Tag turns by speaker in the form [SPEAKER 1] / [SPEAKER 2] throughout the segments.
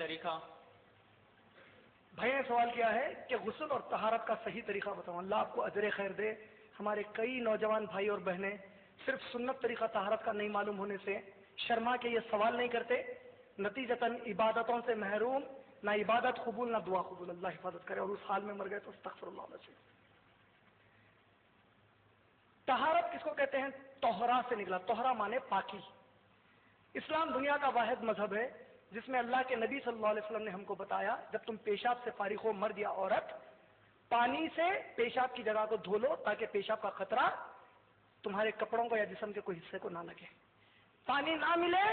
[SPEAKER 1] طریقہ؟
[SPEAKER 2] بھائی نے سوال کیا ہے کہ غسل اور طہارت کا صحیح طریقہ بتاؤ. اللہ آپ کو اجر خیر دے. ہمارے کئی نوجوان بھائی اور بہنیں صرف سنت طریقہ طہارت کا نہیں معلوم ہونے سے شرما کے یہ سوال نہیں کرتے، نتیجتاً عبادتوں سے محروم، نہ عبادت قبول نہ دعا قبول. اللہ حفاظت کرے، اور اس حال میں مر گئے تو استغفر اللہ علیہ وسلم. طہارت کس کو کہتے ہیں؟ طہرا سے نکلا. طہرا مانے پاکی. اسلام دنیا کا واحد مذہب ہے جس میں اللہ کے نبی صلی اللہ علیہ وسلم نے ہم کو بتایا جب تم پیشاب سے فارغ ہو، مرد یا عورت، پانی سے پیشاب کی جگہ کو دھو لو تاکہ پیشاب کا خطرہ تمہارے کپڑوں کو یا جسم کے کوئی حصے کو نہ لگے. پانی نہ ملے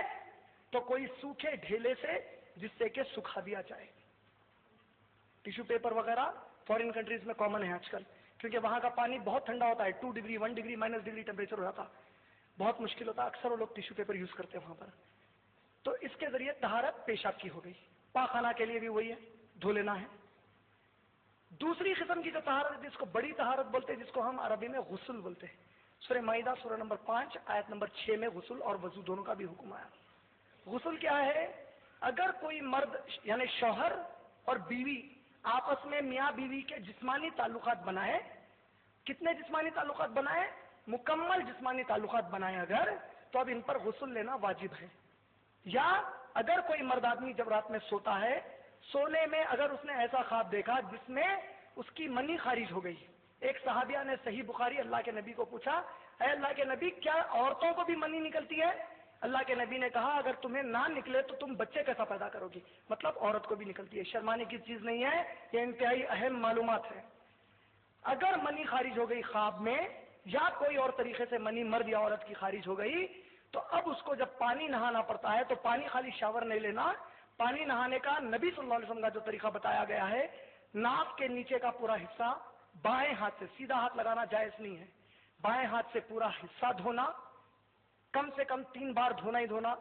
[SPEAKER 2] تو کوئی سوکھے ڈھیلے سے جس سے کہ سکھا دیا جائے. ٹیشو پیپر وغیرہ فورین کنٹریز میں کامن ہے آج کل، کیونکہ وہاں کا پانی بہت ٹھنڈا ہوتا ہے، 2 ڈگری 1 ڈگری -ڈگری ٹیمپریچر ہو جاتا، بہت مشکل ہوتا. اکثر وہ لوگ ٹیشو پیپر یوز کرتے ہیں وہاں پر. تو اس کے ذریعے طہارت پیشاب کی ہو گئی. پاخانہ کے لیے بھی وہی ہے، دھو لینا ہے. دوسری قسم کی جو طہارت ہے جس کو بڑی طہارت بولتے ہیں، جس کو ہم عربی میں غسل بولتے ہیں. سورہ مائدہ سورہ نمبر 5 آیت نمبر 6 میں غسل اور وضو دونوں کا بھی حکم آیا. غسل کیا ہے؟ اگر کوئی مرد یعنی شوہر اور بیوی آپس میں میاں بیوی کے جسمانی تعلقات بنائے. کتنے جسمانی تعلقات بنائے؟ مکمل جسمانی تعلقات بنائے اگر، تو اب ان پر غسل لینا واجب ہے. یا اگر کوئی مرد آدمی جب رات میں سوتا ہے، سونے میں اگر اس نے ایسا خواب دیکھا جس میں اس کی منی خارج ہو گئی. ایک صحابیہ نے صحیح بخاری اللہ کے نبی کو پوچھا، اے اللہ کے نبی کیا عورتوں کو بھی منی نکلتی ہے؟ اللہ کے نبی نے کہا اگر تمہیں نہ نکلے تو تم بچے کیسا پیدا کرو گی؟ مطلب عورت کو بھی نکلتی ہے. شرمانے کی چیز نہیں ہے، یہ انتہائی اہم معلومات ہے. اگر منی خارج ہو گئی خواب میں، یا کوئی اور طریقے سے منی مرد یا عورت کی خارج ہو گئی، تو اب اس کو جب پانی نہانا پڑتا ہے تو پانی خالی شاور نہیں لینا. پانی نہانے کا نبی صلی اللہ علیہ وسلم کا جو طریقہ بتایا گیا ہے، ناک کے نیچے کا پورا حصہ بائیں ہاتھ سے، سیدھا ہاتھ لگانا جائز نہیں ہے، بائیں ہاتھ سے پورا حصہ دھونا. کم سے کم 3 بار دھونا ہی دھونا،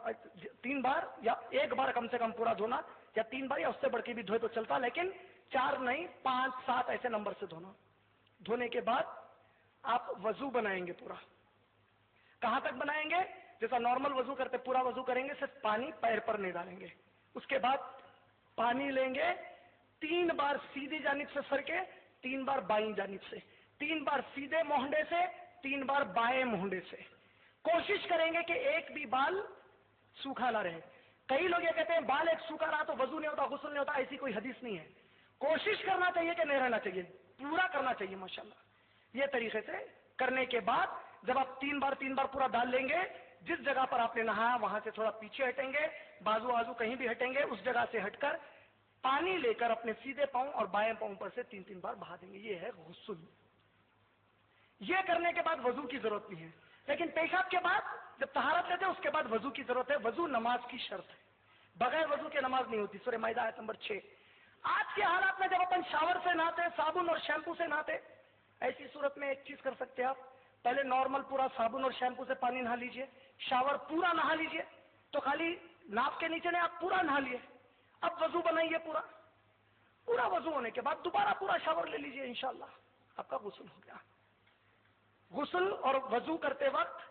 [SPEAKER 2] 3 بار یا 1 بار کم سے کم پورا دھونا، یا 3 بار یا اس سے بڑھ کے بھی دھوئے تو چلتا، لیکن 4 نہیں 5 7 ایسے نمبر سے دھونا. دھونے کے بعد آپ وضو بنائیں گے پورا. کہاں تک بنائیں گے؟ جیسا نارمل وضو کرتے پورا وضو کریں گے، صرف پانی پیر پر نہیں ڈالیں گے. اس کے بعد پانی لیں گے، 3 بار سیدھی جانب سے سر کے، 3 بار بائیں جانب سے، 3 بار سیدھے مونڈے سے، 3 بار بائیں مونڈے سے. کوشش کریں گے کہ ایک بھی بال سوکھا نہ رہے. کئی لوگ یہ کہتے ہیں بال ایک سوکھا رہا تو وضو نہیں ہوتا، غسل نہیں ہوتا. ایسی کوئی حدیث نہیں ہے. کوشش کرنا چاہیے کہ نہیں رہنا چاہیے، پورا کرنا چاہیے ماشاءاللہ. یہ طریقے سے کرنے کے بعد جب آپ 3 بار پورا ڈال لیں گے، جس جگہ پر آپ نے نہایا وہاں سے تھوڑا پیچھے ہٹیں گے، بازو آزو کہیں بھی ہٹیں گے، اس جگہ سے ہٹ کر پانی لے کر اپنے سیدھے پاؤں اور بائیں پاؤں پر سے 3 بار بہا دیں گے. یہ ہے غسل. یہ کرنے کے بعد وضو کی ضرورت نہیں ہے. لیکن پیشاب کے بعد جب طہارت لیتے ہیں اس کے بعد وضو کی ضرورت ہے. وضو نماز کی شرط ہے، بغیر وضو کے نماز نہیں ہوتی. سورہ مائدہ آیت نمبر 6. آج کے حالات میں جب اپن شاور سے نہاتے، صابن اور شیمپو سے نہاتے، ایسی صورت میں ایک چیز کر سکتے ہیں آپ، پہلے نارمل پورا صابن اور شیمپو سے پانی نہا لیجئے، شاور پورا نہا لیجئے. تو خالی ناف کے نیچے نے آپ پورا نہا لیے. اب وضو بنائیے پورا وضو ہونے کے بعد دوبارہ پورا شاور لے لیجئے، انشاءاللہ آپ کا غسل ہو گیا. غسل اور وضو کرتے وقت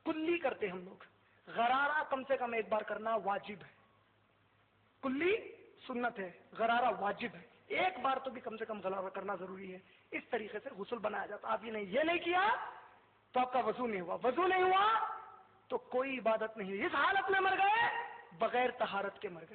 [SPEAKER 2] کلی کرتے ہم لوگ، غرارہ کم سے کم 1 بار کرنا واجب ہے. کلی سنت ہے، غرارہ واجب ہے. 1 بار تو بھی کم سے کم غرارہ کرنا ضروری ہے. اس طریقے سے غسل بنایا جاتا. آپ یہ نہیں کیا تو آپ کا وضو نہیں ہوا. وضو نہیں ہوا تو کوئی عبادت نہیں. اس حالت میں مر گئے بغیر طہارت کے مر گئے.